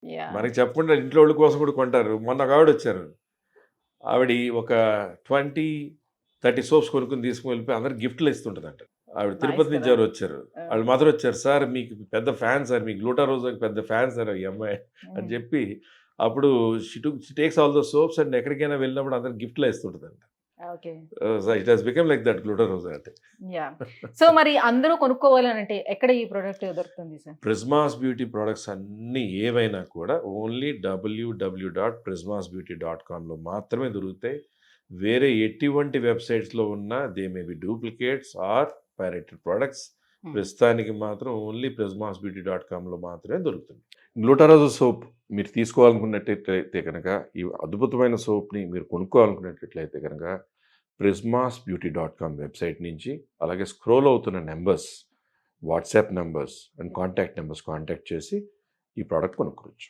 Yeah! మనకి చెప్పకుండా ఇంట్లో వాళ్ళ కోసం కూడా కొంటారు. మొన్న ఒక ఆవిడొచ్చారు. ఆవిడ ఒక 20, 30 సోప్స్ కొనుక్కొని తీసుకొని వెళ్ళిపోయి అందరికి గిఫ్ట్‌లు ఇస్తుంటదంట. ఆవిడ నైస్ తిరుపతి నుంచి కదా! ఎవరో వచ్చారు. ఆ! వాళ్ళ మదర్ వచ్చారు. "సార్ మీకు పెద్ద ఫ్యాన్ సార్. మీకు గ్లూటా రోసాకి పెద్ద ఫ్యాన్ సార్ ఈ అమ్మాయి" అని హ్మ్. చెప్పి అప్పుడు she takes all those soaps and ఎక్కడికైనా వెళ్ళినప్పుడు అందరికి గిఫ్ట్‌లా ఇస్తుంటదంట. Okay. So it has become like that Gluta Rosa అంటే. యాహ్! సో, మరి అందరూ కొనుక్కోవాలనంటే ఎక్కడ ఈ ప్రొడక్ట్ దొరుకుతుంది సార్? ప్రిజ్మాస్ బ్యూటీ ప్రొడక్ట్స్ అన్నీ ఏవైనా కూడా ఓన్లీ www.prismasbeauty.comలో మాత్రమే దొరుకుతాయి. వేరే ఎటువంటి వెబ్‌సైట్స్‌లో ఉన్నా they may be duplicates or pirated products. Hmm. ప్రస్తుతానికి మాత్రం ఓన్లీ prismasbeauty.comలో మాత్రమే దొరుకుతుంది. గ్లూటారోజో సోప్ మీరు తీసుకోవాలనుకున్నట్టయితే గనక, ఈ అద్భుతమైన సోప్‌ని మీరు కొనుక్కోవాలనుకునేటట్లయితే గనక prismasbeauty.com వెబ్‌సైట్ నుంచి అలాగే స్క్రోల్ అవుతున్న numbers WhatsApp numbers and contact numbers contact చేసి ఈ ప్రోడక్ట్ కొనుక్కోవచ్చు.